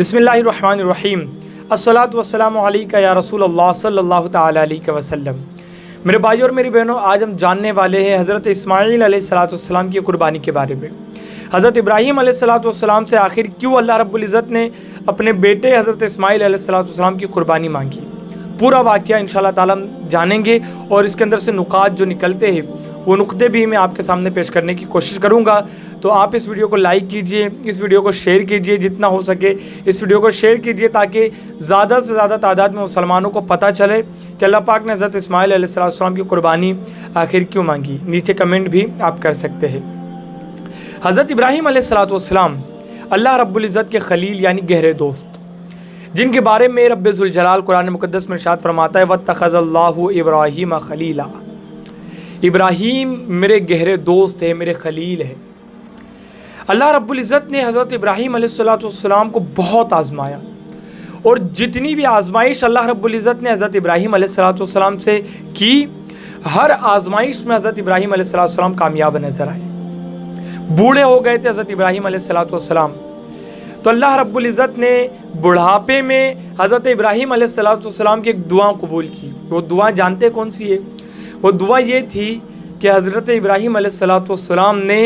बिस्मिल्लाहिर्रहमानिर्रहीम अस्सलातु वस्सलामु अलैका या रसूल अल्लाह सल्लल्लाहु ताला अलैहि वसल्लम। मेरे भाइयों और मेरी बहनों, आज हम जानने वाले हैं हज़रत इस्माईल अलैहिस्सलाम की कुर्बानी के बारे में। हज़रत इब्राहीम अलैहिस्सलाम से आखिर क्यों अल्लाह रब्बुल इज़्ज़त ने अपने बेटे हज़रत इस्माईल अलैहिस्सलाम की कुर्बानी मांगी, पूरा वाक़या इंशाअल्लाह ताला हम जानेंगे और इसके अंदर से नुकात जो निकलते हैं वो नुक्ते भी मैं आपके सामने पेश करने की कोशिश करूंगा। तो आप इस वीडियो को लाइक कीजिए, इस वीडियो को शेयर कीजिए, जितना हो सके इस वीडियो को शेयर कीजिए ताकि ज़्यादा से ज़्यादा तादाद में मुसलमानों को पता चले कि अल्लाह पाक ने हज़रत इस्माईल अलैहिस्सलाम की कुर्बानी आखिर क्यों मांगी। नीचे कमेंट भी आप कर सकते हैं। हज़रत इब्राहीम अलैहिस्सलाम अल्लाह रब्बुल इज़्ज़त के खलील यानी गहरे दोस्त, जिनके बारे में रब्बे ज़ुल जलाल कुरान मुक़द्दस में इरशाद फरमाता है वत्तख़ज़ल्लाहु इब्राहीम खलीला। इब्राहीम मेरे गहरे दोस्त है, मेरे खलील है। अल्लाह रब्बुल इज़्ज़त ने हज़रत इब्राहीम अलैहिस्सलाम को बहुत आज़माया और जितनी भी आज़माइश अल्लाह रब्बुल इज़्ज़त ने हज़रत इब्राहीम अलैहिस्सलाम से की, हर आज़माइश में हज़रत इब्राहीम अलैहिस्सलाम कामयाब नज़र आए। बूढ़े हो गए थे हज़रत इब्राहीम अलैहिस्सलाम, तो अल्लाह रब्बुल इज़्ज़त ने बुढ़ापे में हज़रत इब्राहीम अलैहिस्सलाम की एक दुआ कबूल की। वो दुआ जानते कौन सी है? वो दुआ ये थी कि हज़रत इब्राहीम अलैहिस्सलाम ने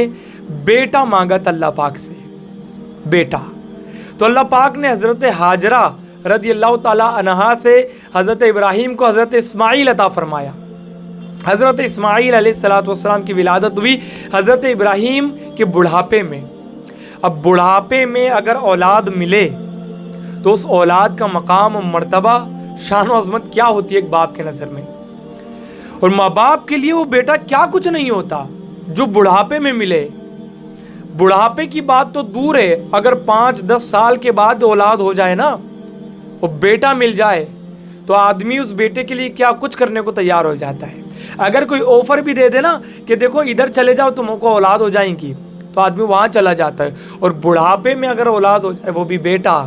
बेटा मांगा था अल्लाह पाक से, बेटा। तो अल्लाह पाक ने हज़रत हाजरा रज़ियल्लाहु ताला अन्हा से हज़रत इब्राहीम को हज़रत इस्माईल अता फरमाया। हज़रत इस्माईल अलैहिस्सलाम की विलादत हुई हज़रत इब्राहीम के बुढ़ापे में। अब बुढ़ापे में अगर औलाद मिले तो उस औलाद का मकाम और मर्तबा, शान और अज़मत क्या होती है एक बाप के नज़र में। और माँ बाप के लिए वो बेटा क्या कुछ नहीं होता जो बुढ़ापे में मिले। बुढ़ापे की बात तो दूर है, अगर 5-10 साल के बाद औलाद हो जाए ना, वो बेटा मिल जाए तो आदमी उस बेटे के लिए क्या कुछ करने को तैयार हो जाता है। अगर कोई ऑफर भी दे दे ना कि देखो इधर चले जाओ तुमको औलाद हो जाएंगी, तो आदमी वहाँ चला जाता है। और बुढ़ापे में अगर औलाद हो जाए, वो भी बेटा,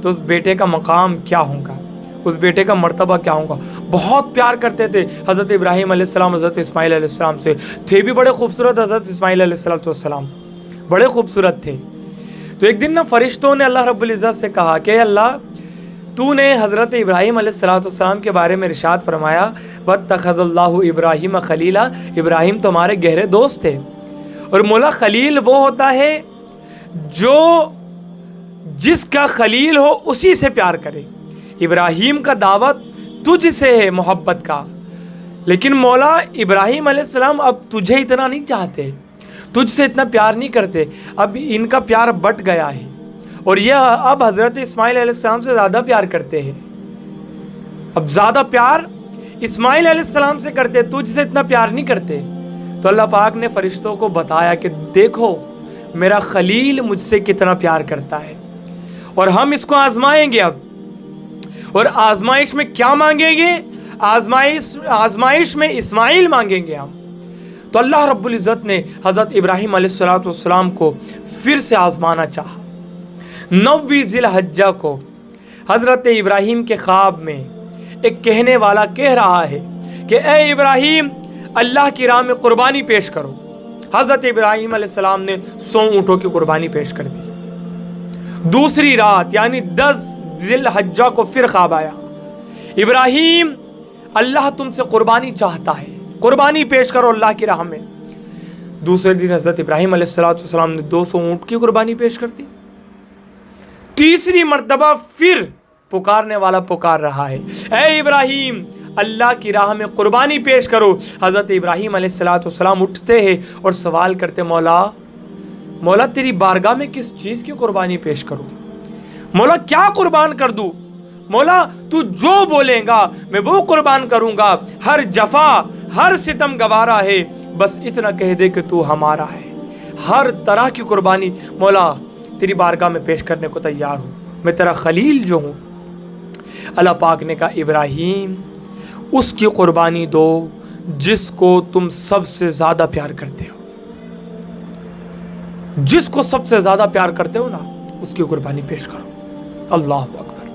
तो उस बेटे का मकाम क्या होगा, उस बेटे का मर्तबा क्या होगा। बहुत प्यार करते थे हज़रत इब्राहीम अलैहिस्सलाम हज़रत इस्माईल अलैहिस्सलाम से। थे भी बड़े खूबसूरत हज़रत इस्माईल अलैहिस्सलाम, बड़े खूबसूरत थे। तो एक दिन ना फरिश्तों ने अल्लाह रब्बुल इज़्ज़त से कहा कि अल्लाह, तूने हज़रत इब्राहीम अलैहिस्सलाम के बारे में इरशाद फरमाया वत्तख़ज़ल्लाहु इब्राहीम खलीला, इब्राहीम तुम्हारे गहरे दोस्त थे। और मौला खलील वो होता है जो जिसका खलील हो उसी से प्यार करे। इब्राहीम का दावत तुझसे है मोहब्बत का, लेकिन मौला इब्राहीम अलैहिस्सलाम अब तुझे इतना नहीं चाहते, तुझसे इतना प्यार नहीं करते। अब इनका प्यार बट गया है और यह अब हज़रत इस्माईल अलैहिस्सलाम से ज़्यादा प्यार करते हैं। अब ज़्यादा प्यार इस्माईल अलैहिस्सलाम से करते, तुझसे इतना प्यार नहीं करते। तो अल्लाह पाक ने फरिश्तों को बताया कि देखो मेरा खलील मुझसे कितना प्यार करता है और हम इसको आजमाएंगे अब। और आजमाइश में क्या मांगेंगे? आजमाइश में इस्माईल मांगेंगे हम। तो अल्लाह रब्बुल इज़्ज़त ने हज़रत इब्राहीम अलैहिस्सलाम को फिर से आजमाना चाहा। 9वीं ज़िलहज्जा को हज़रत इब्राहीम के ख्वाब में एक कहने वाला कह रहा है कि ए इब्राहीम, अल्लाह की राह में कुर्बानी पेश करो। हज़रत इब्राहीम अलैहिस्सलाम ने 100 ऊँटों की कुर्बानी पेश कर दी। दूसरी रात यानी 10 ज़िलहज्जा को फिर ख्वाब आया, इब्राहीम अल्लाह तुमसे कुर्बानी चाहता है, कुर्बानी पेश करो अल्लाह की राह में। दूसरे दिन हज़रत इब्राहीम अलैहिस्सलाम ने 200 ऊँट की कुर्बानी पेश कर दी। तीसरी मर्तबा फिर पुकारने वाला पुकार रहा है, ए इब्राहीम अल्लाह की राह में कुर्बानी पेश करो। हज़रत इब्राहीम अलैहिस्सलाम उठते हैं और सवाल करते, मौला तेरी बारगाह में किस चीज़ की कुर्बानी पेश करूँ? मौला क्या कुर्बान कर दूँ? मौला तू जो बोलेगा मैं वो कुर्बान करूँगा। हर जफा हर सितम गवारा है, बस इतना कह दे कि तू हमारा है। हर तरह की कुर्बानी मौला तेरी बारगाह में पेश करने को तैयार हूँ, मैं तेरा खलील जो हूँ। अल्लाह पाक ने कहा, इब्राहीम उसकी कुर्बानी दो जिसको तुम सबसे ज़्यादा प्यार करते हो। जिसको सबसे ज़्यादा प्यार करते हो ना, उसकी कुर्बानी पेश करो। अल्लाह अकबर।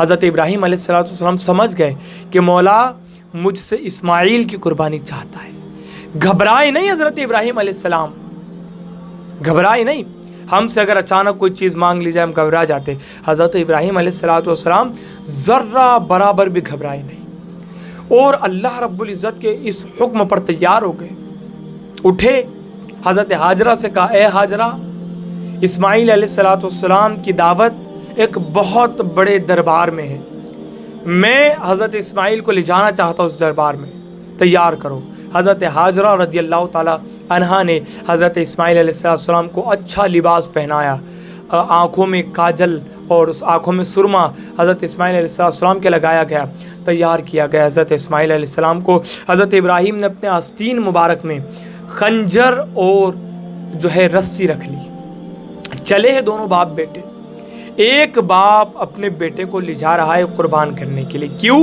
हज़रत इब्राहीम अलैहिस्सलाम समझ गए कि मौला मुझसे इस्माईल की कुर्बानी चाहता है। घबराए नहीं हज़रत इब्राहीम अलैहिस्सलाम, घबराए नहीं। हमसे अगर अचानक कोई चीज़ मांग ली जाए हम घबरा जाते। हज़रत इब्राहीम अलैहिस्सलाम ज़र्रा बराबर भी घबराए नहीं और अल्लाह रब्बुल इज़्ज़त के इस हुक्म पर तैयार हो गए। उठे, हज़रत हाजरा से कहा, ए हाजरा, इस्माइल अलैहिस्सलाम की दावत एक बहुत बड़े दरबार में है, मैं हज़रत इस्माइल को ले जाना चाहता हूँ उस दरबार में, तैयार करो। हज़रत हाजरा रज़ी अल्लाह ताला अन्हा ने हज़रत इस्माइल अलैहिस्सलाम को अच्छा लिबास पहनाया, आँखों में काजल और उस आँखों में सुरमा हज़रत इस्माइल अलैहिस्सलाम के लगाया गया, तैयार किया गया। हज़रत इस्माइल अलैहिस्सलाम को हज़रत इब्राहीम ने अपने आस्तीन मुबारक में खंजर और जो है रस्सी रख ली। चले हैं दोनों बाप बेटे। एक बाप अपने बेटे को ले जा रहा है कुर्बान करने के लिए। क्यों?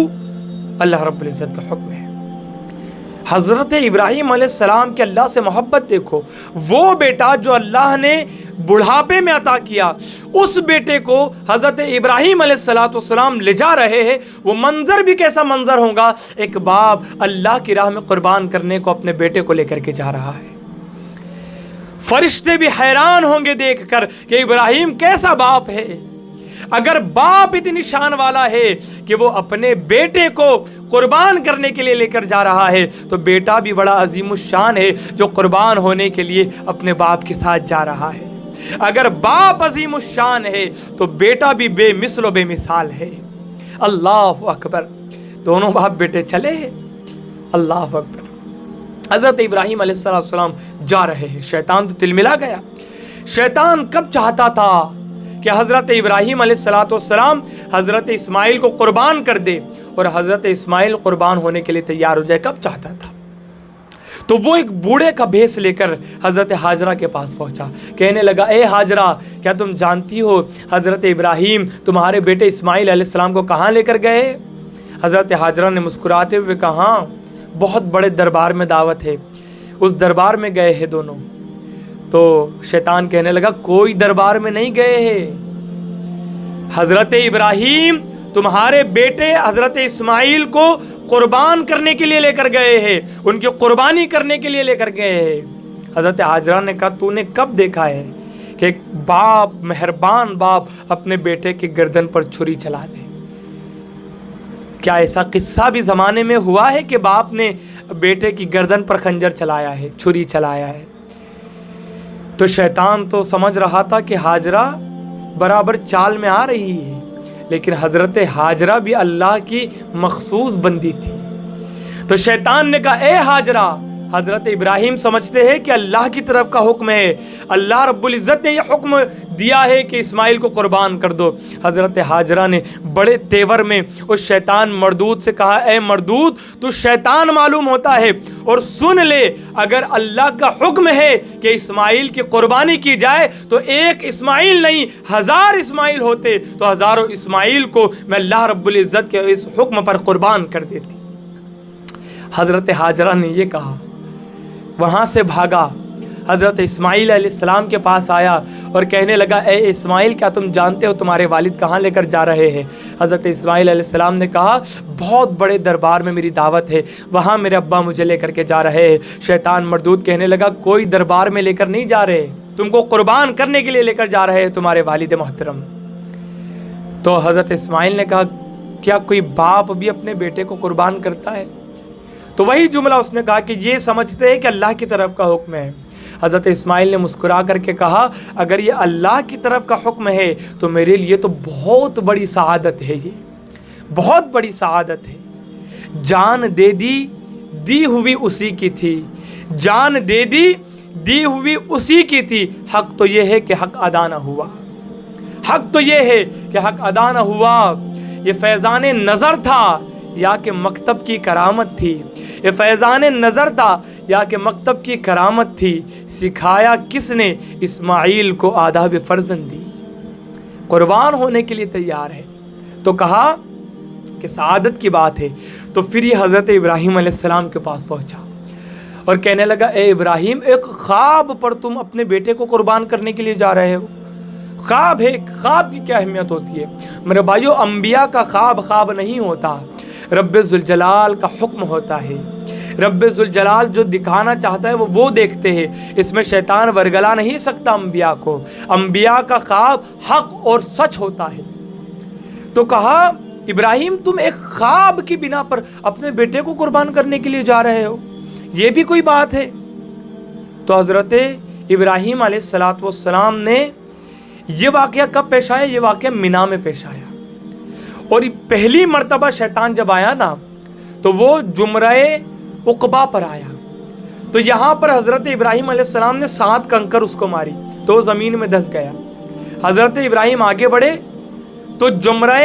अल्लाह रब्बुल इज़्ज़त का हुक्म है। हज़रत इब्राहीम अलैहिस्सलाम के अल्लाह से मोहब्बत देखो। वो बेटा जो अल्लाह ने बुढ़ापे में अता किया, उस बेटे को हज़रत इब्राहीम अलैहिस्सलाम ले जा रहे हैं। वो मंजर भी कैसा मंजर होगा, एक बाप अल्लाह की राह में कुर्बान करने को अपने बेटे को लेकर के जा रहा है। फरिश्ते भी हैरान होंगे देखकर कि इब्राहीम कैसा बाप है। अगर बाप इतनी शान वाला है कि वो अपने बेटे को कुर्बान करने के लिए लेकर जा रहा है, तो बेटा भी बड़ा अजीमुश्शान है जो कुर्बान होने के लिए अपने बाप के साथ जा रहा है। अगर बाप अजीमुश्शान है तो बेटा भी बेमिसल बेमिसाल है। अल्लाह अकबर। दोनों बाप बेटे चले हैं। अल्लाह अकबर। हज़रत इब्राहीम अलैहिस्सलाम जा रहे हैं। शैतान तो तिलमिला गया। शैतान कब चाहता था कि हज़रत इब्राहीम अलैहिस्सलाम हज़रत इस्माइल को कुर्बान कर दे और हज़रत इस्माइल कुर्बान होने के लिए तैयार हो जाए, कब चाहता था? तो वो एक बूढ़े का भेष लेकर हज़रत हाजरा के पास पहुंचा। कहने लगा, ए हाजरा, क्या तुम जानती हो हज़रत इब्राहीम तुम्हारे बेटे इस्माइल अलैहिस्सलाम को कहाँ लेकर गए? हज़रत हाजरा ने मुस्कुराते हुए कहा, हाँ, बहुत बड़े दरबार में दावत है, उस दरबार में गए हैं दोनों। तो शैतान कहने लगा, कोई दरबार में नहीं गए हैं। हज़रत इब्राहीम तुम्हारे बेटे हज़रत इस्माइल को कुर्बान करने के लिए लेकर गए हैं, उनकी कुर्बानी करने के लिए लेकर गए हैं। हज़रत हाजरा ने कहा, तूने कब देखा है कि एक बाप, मेहरबान बाप, अपने बेटे के गर्दन पर छुरी चला दे? क्या ऐसा किस्सा भी ज़माने में हुआ है कि बाप ने बेटे की गर्दन पर खंजर चलाया है, छुरी चलाया है? तो शैतान तो समझ रहा था कि हाजरा बराबर चाल में आ रही है, लेकिन हज़रत हाजरा भी अल्लाह की मखसूस बंदी थी। तो शैतान ने कहा, ए हाजरा, हज़रत इब्राहीम समझते हैं कि अल्लाह की तरफ का हुक्म है, अल्लाह रब्बुल इज़्ज़त ने यह हुक्म दिया है कि इस्माइल को कुर्बान कर दो। हज़रत हाजरा ने बड़े तेवर में उस शैतान मरदूद से कहा, ए मरदूद, तू शैतान मालूम होता है, और सुन ले, अगर अल्लाह का हुक्म है कि इस्माइल की कुर्बानी की जाए तो एक इस्माइल नहीं, 1000 इस्माइल होते तो हज़ारों इस्माइल को मैं अल्लाह रब्बुल इज़्ज़त के इस हुक्म पर कुर्बान कर देती। हज़रत हाजरा ने ये कहा, वहाँ से भागा, हज़रत इस्माइल अलैहिस्सलाम के पास आया और कहने लगा, ए इस्माइल, क्या तुम जानते हो तुम्हारे वालिद कहाँ लेकर जा रहे हैं? हज़रत इस्माइल अलैहिस्सलाम ने कहा, बहुत बड़े दरबार में मेरी दावत है, वहाँ मेरे अब्बा मुझे लेकर के जा रहे हैं। शैतान मरदूद कहने लगा, कोई दरबार में लेकर नहीं जा रहे, तुमको कुर्बान करने के लिए लेकर जा रहे हैं तुम्हारे वालिद मोहतरम। तो हज़रत इस्माइल ने कहा, क्या कोई बाप भी अपने बेटे को कुर्बान करता है? तो वही जुमला उसने कहा कि ये समझते हैं कि अल्लाह की तरफ का हुक्म है। हज़रत इस्माइल ने मुस्कुरा करके कहा, अगर ये अल्लाह की तरफ का हुक्म है तो मेरे लिए तो बहुत बड़ी सआदत है, ये बहुत बड़ी सआदत है। जान दे दी हुई उसी की थी, जान दे दी हुई उसी की थी। हक तो ये है कि हक अदा ना हुआ, हक तो ये है कि हक अदा ना हुआ। ये फैज़ान नज़र था या कि मकतब की करामत थी, ये फैज़ान नज़र था या कि मकतब की करामत थी। सिखाया किसने इस्माइल को आदाब फ़र्ज़ंदी, कुर्बान होने के लिए तैयार है। तो कहा कि सआदत की बात है। तो फिर ये हज़रत इब्राहीम अलैहिस्सलाम के पास पहुँचा और कहने लगा, ए इब्राहीम, एक ख्वाब पर तुम अपने बेटे को कुर्बान करने के लिए जा रहे हो। ख्वाब है, ख्वाब की क्या अहमियत होती है मेरे भाइयों? अंबिया का ख्वाब ख्वाब नहीं होता, रब्बे ज़ुल जलाल का हुक्म होता है। رب ذوالجلال جو دکھانا چاہتا ہے وہ دیکھتے ہیں، اس میں شیطان ورگلا نہیں سکتا انبیاء کو۔ انبیاء کا خواب حق اور سچ ہوتا ہے۔ تو کہا ابراہیم تم ایک خواب کی بنا پر اپنے بیٹے کو قربان کرنے کے لیے جا رہے ہو، یہ بھی کوئی بات ہے؟ تو حضرت ابراہیم علیہ السلام نے یہ واقعہ کب پیش آیا؟ یہ واقعہ مینا میں پیش آیا، اور پہلی مرتبہ شیطان جب آیا نا تو وہ جمرہ عقبہ پر آیا۔ تو یہاں پر حضرت ابراہیم علیہ السلام نے 7 کنکر اس کو ماری تو وہ زمین میں دھس گیا۔ حضرت ابراہیم آگے بڑھے تو جمرہ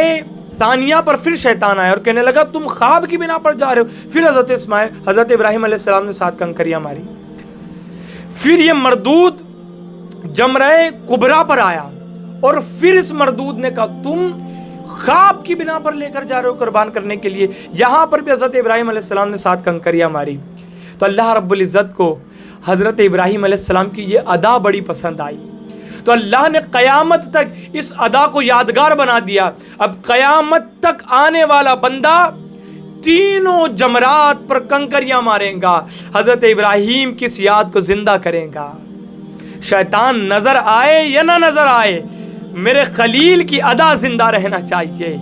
ثانیہ پر پھر شیطان آیا اور کہنے لگا تم خواب کی بنا پر جا رہے ہو۔ پھر حضرت ابراہیم علیہ السلام نے 7 کنکریاں ماری۔ پھر یہ مردود جمرہ کبریٰ پر آیا اور پھر اس مردود نے کہا تم خواب کی بنا پر لے کر جا رہے ہو قربان کرنے کے لیے۔ یہاں پر بھی حضرت ابراہیم علیہ السلام نے 7 کنکریاں ماری۔ تو اللہ رب العزت کو حضرت ابراہیم علیہ السلام کی یہ ادا بڑی پسند آئی، تو اللہ نے قیامت تک اس ادا کو یادگار بنا دیا۔ اب قیامت تک آنے والا بندہ تینوں جمرات پر کنکریاں مارے گا، حضرت ابراہیم کی اس یاد کو زندہ کرے گا۔ شیطان نظر آئے یا نہ نظر آئے، میرے خلیل کی ادا زندہ رہنا چاہیے،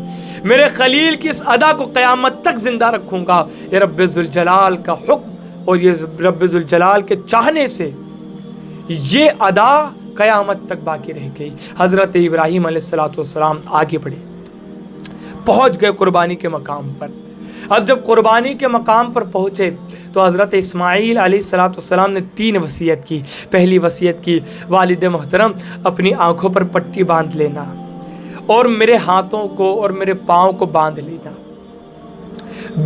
میرے خلیل کی اس ادا کو قیامت تک زندہ رکھوں گا۔ یہ رب ذوالجلال کا حکم اور یہ رب ذوالجلال کے چاہنے سے یہ ادا قیامت تک باقی رہ گئی۔ حضرت ابراہیم علیہ السلام آگے بڑھے، پہنچ گئے قربانی کے مقام پر۔ اب جب قربانی کے مقام پر پہنچے تو حضرت اسماعیل علیہ السلام نے 3 وصیت کی۔ پہلی وصیت کی والد محترم اپنی آنکھوں پر پٹی باندھ لینا اور میرے ہاتھوں کو اور میرے پاؤں کو باندھ لینا۔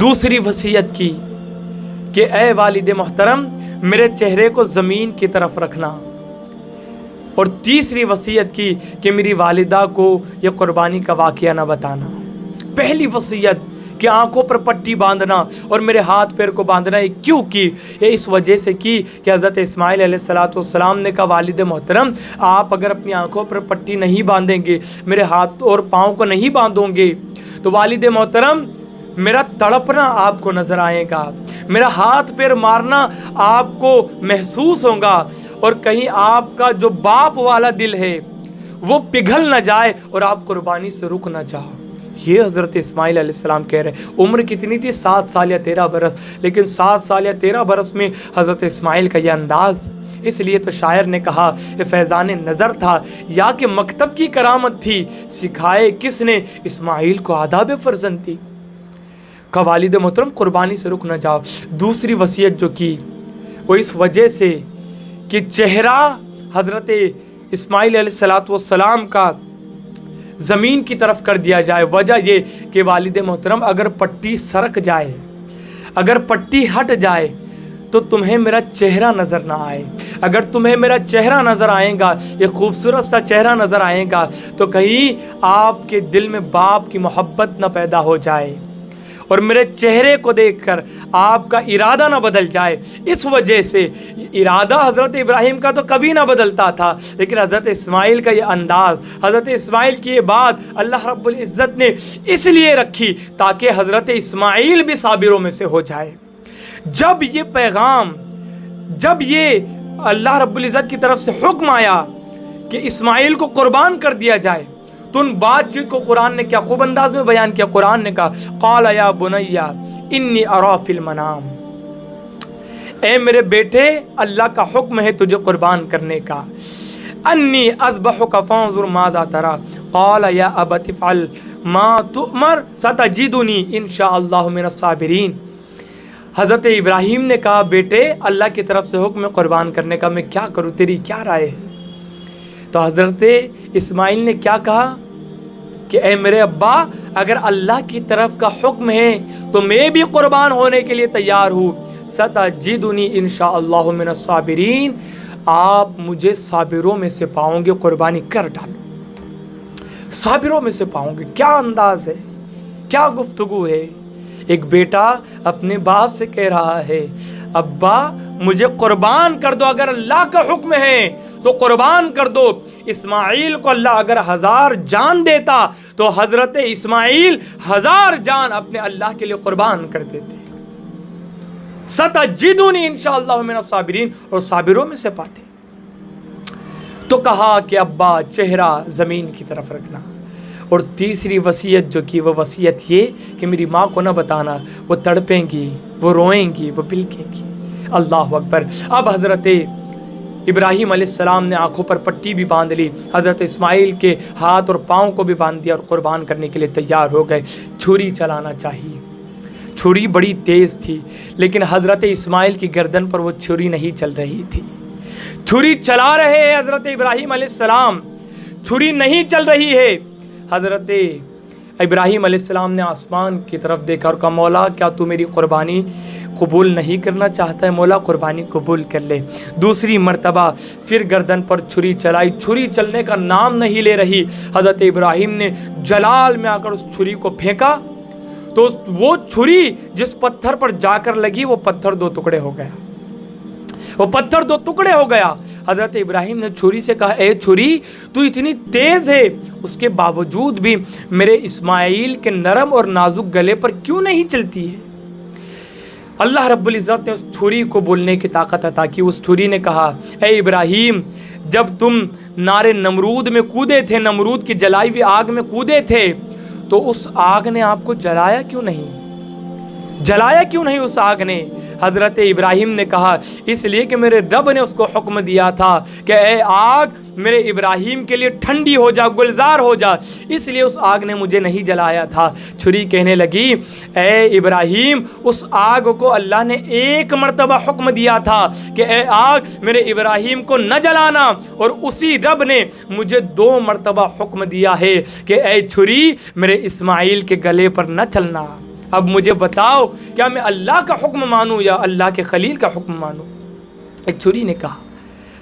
دوسری وصیت کی کہ اے والد محترم میرے چہرے کو زمین کی طرف رکھنا، اور تیسری وصیت کی کہ میری والدہ کو یہ قربانی کا واقعہ نہ بتانا۔ پہلی وصیت کہ آنکھوں پر پٹی باندھنا اور میرے ہاتھ پیر کو باندھنا، یہ کیوں کی؟ یہ اس وجہ سے کی کہ حضرت اسماعیل علیہ السلام نے کہا والد محترم آپ اگر اپنی آنکھوں پر پٹی نہیں باندھیں گے، میرے ہاتھ اور پاؤں کو نہیں باندھوں گے، تو والد محترم میرا تڑپنا آپ کو نظر آئے گا، میرا ہاتھ پیر مارنا آپ کو محسوس ہوگا، اور کہیں آپ کا جو باپ والا دل ہے وہ پگھل نہ جائے اور آپ قربانی سے رک نہ جاؤ۔ یہ حضرت اسماعیل علیہ السلام کہہ رہے، عمر کتنی تھی؟ 7 سال یا 13 برس، لیکن 7 سال یا 13 برس میں حضرت اسماعیل کا یہ انداز، اس لیے تو شاعر نے کہا یہ فیضان نظر تھا یا کہ مکتب کی کرامت تھی، سکھائے کس نے اسماعیل کو آداب فرزند تھی۔ کہ والد محترم قربانی سے رک نہ جاؤ۔ دوسری وصیت جو کی وہ اس وجہ سے کہ چہرہ حضرت اسماعیل علیہ السلام کا زمین کی طرف کر دیا جائے۔ وجہ یہ کہ والد محترم اگر پٹی سرک جائے، اگر پٹی ہٹ جائے تو تمہیں میرا چہرہ نظر نہ آئے۔ اگر تمہیں میرا چہرہ نظر آئے گا، یہ خوبصورت سا چہرہ نظر آئے گا، تو کہیں آپ کے دل میں باپ کی محبت نہ پیدا ہو جائے اور میرے چہرے کو دیکھ کر آپ کا ارادہ نہ بدل جائے۔ اس وجہ سے ارادہ حضرت ابراہیم کا تو کبھی نہ بدلتا تھا، لیکن حضرت اسماعیل کا یہ انداز، حضرت اسماعیل کی یہ بات اللہ رب العزت نے اس لیے رکھی تاکہ حضرت اسماعیل بھی صابروں میں سے ہو جائے۔ جب یہ پیغام، جب یہ اللہ رب العزت کی طرف سے حکم آیا کہ اسماعیل کو قربان کر دیا جائے، تو ان بات چیت کو قرآن نے کیا خوب انداز میں بیان کیا۔ قرآن نے کہا قال یا بنی انی ارا فی المنام، اے میرے بیٹے اللہ کا حکم ہے تجھے قربان کرنے کا، انی اذبحک فانظر ماذا تری، قال یا ابت افعل ما تؤمر ستجدنی ان شاء اللہ من الصابرین۔ حضرت ابراہیم نے کہا بیٹے اللہ کی طرف سے حکم قربان کرنے کا، میں کیا کروں، تیری کیا رائے ہے؟ تو حضرت اسماعیل نے کیا کہا کہ اے میرے ابا اگر اللہ کی طرف کا حکم ہے تو میں بھی قربان ہونے کے لیے تیار ہوں، ستجدنی انشاءاللہ من الصابرین، آپ مجھے صابروں میں سے پاؤں گے، قربانی کر ڈالو، صابروں میں سے پاؤں گے۔ کیا انداز ہے، کیا گفتگو ہے۔ ایک بیٹا اپنے باپ سے کہہ رہا ہے ابا مجھے قربان کر دو، اگر اللہ کا حکم ہے تو قربان کر دو۔ اسماعیل کو اللہ اگر 1000 جان دیتا تو حضرت اسماعیل 1000 جان اپنے اللہ کے لیے قربان کر دیتے۔ सतजिदुनी इंशाअल्लाह मिनस साबिरीन, और साबिरों में से पाते। तो कहा कि अब्बा चेहरा ज़मीन की तरफ रखना। और तीसरी वसीयत जो की वो वसीयत ये कि मेरी माँ को ना बताना, वो तड़पेंगी, वो रोएंगी, वो बिलकेंगी। अल्लाह अकबर। अब हज़रत इब्राहीम अलैहिस्सलाम ने आंखों पर पट्टी भी बांध ली, हज़रत इस्माइल के हाथ और पाँव को भी बांध दिया और कुर्बान करने के लिए तैयार हो गए। छुरी चलाना चाहिए, छुरी बड़ी तेज़ थी, लेकिन हज़रत इस्माइल की गर्दन पर वो छुरी नहीं चल रही थी। छुरी चला रहे हैं हज़रत इब्राहीम अलैहिस्सलाम, छुरी नहीं चल रही है। हज़रत इब्राहीम अलैहिस्सलाम ने आसमान की तरफ देखा और कहा, मौला क्या तू मेरी कुर्बानी कबूल नहीं करना चाहता है? मौला कुर्बानी कबूल कर ले। दूसरी मर्तबा फिर गर्दन पर छुरी चलाई, छुरी चलने का नाम नहीं ले रही। हज़रत इब्राहीम ने जलाल में आकर उस छुरी को फेंका, तो वो छुरी जिस पत्थर पर जाकर लगी वो पत्थर दो टुकड़े हो गया, वो पत्थर दो टुकड़े हो गया। हज़रत इब्राहीम ने छुरी से कहा, ए छुरी तू इतनी तेज़ है, उसके बावजूद भी मेरे इस्माइल के नरम और नाजुक गले पर क्यों नहीं चलती है? अल्लाह रब्बुल इज़्ज़त ने उस छुरी को बोलने की ताकत अता की। उस छुरी ने कहा, ए इब्राहीम जब तुम नारे नमरूद में कूदे थे, नमरूद की जलाई हुई आग में कूदे थे, तो उस आग ने आपको जलाया क्यों नहीं? जलाया क्यों नहीं उस आग ने? हज़रत इब्राहीम ने कहा, इसलिए कि मेरे रब ने उसको हुक्म दिया था कि ए आग मेरे इब्राहीम के लिए ठंडी हो जा, गुलजार हो जा, इसलिए उस आग ने मुझे नहीं जलाया था। छुरी कहने लगी, ए इब्राहीम उस आग को अल्लाह ने एक मर्तबा हुक्म दिया था कि ए आग मेरे इब्राहीम को न जलाना, और उसी रब ने मुझे 2 मर्तबा हुक्म दिया है कि ए छुरी मेरे इस्माइल के गले पर न चलना। अब मुझे बताओ, क्या मैं अल्लाह का हुक्म मानूं या अल्लाह के खलील का हुक्म मानूं? एक छुरी ने कहा।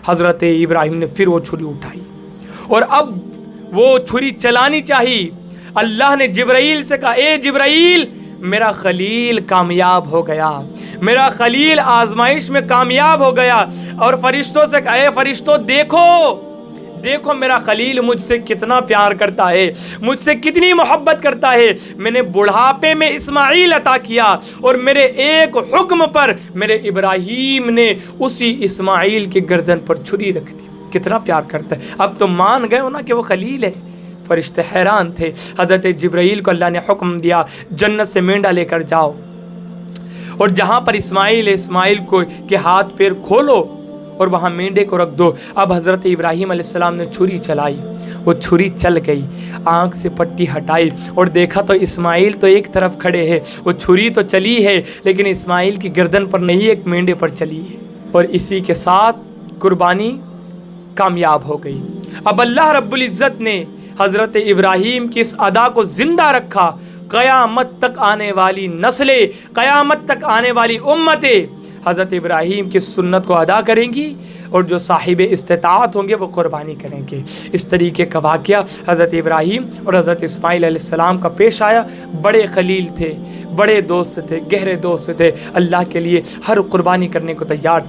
हज़रत इब्राहीम ने फिर वो छुरी उठाई और अब वो छुरी चलानी चाहिए। अल्लाह ने जिब्राइल से कहा, ए जिब्राइल मेरा खलील कामयाब हो गया, मेरा खलील आजमाइश में कामयाब हो गया। और फरिश्तों से कहा, ए फरिश्तों देखो देखो मेरा खलील मुझसे कितना प्यार करता है, मुझसे कितनी मोहब्बत करता है। मैंने बुढ़ापे में इस्माइल अता किया और मेरे एक हुक्म पर मेरे इब्राहीम ने उसी इस्माइल की गर्दन पर छुरी रख दी। कितना प्यार करता है। अब तो मान गए हो ना कि वो खलील है। फरिश्ते हैरान थे। हज़रत जिब्राइल को अल्लाह ने हुक्म दिया, जन्नत से मेंढा लेकर जाओ और जहाँ पर इस्माइल को के हाथ पैर खोलो और वहाँ मेंढे को रख दो। अब हज़रत इब्राहीम अलैहिस्सलाम ने छुरी चलाई, वो छुरी चल गई, आँख से पट्टी हटाई और देखा तो इस्माइल तो एक तरफ खड़े हैं। वो छुरी तो चली है लेकिन इस्माइल की गर्दन पर नहीं, एक मेंढे पर चली है। और इसी के साथ कुर्बानी कामयाब हो गई। अब अल्लाह रब्बुल इज़्ज़त ने हज़रत इब्राहीम की इस अदा को ज़िंदा रखा। क़यामत तक आने वाली नस्लें, क़यामत तक आने वाली उम्मतें हज़रत इब्राहीम की सुन्नत को अदा करेंगी और जो साहिब इस्तिताअत होंगे वो कुर्बानी करेंगे। इस तरीके का वाक़या हज़रत इब्राहीम और हज़रत इस्माइल अलैहिस्सलाम का पेश आया। बड़े खलील थे, बड़े दोस्त थे, गहरे दोस्त थे, अल्लाह के लिए हर कुर्बानी करने को तैयार थे।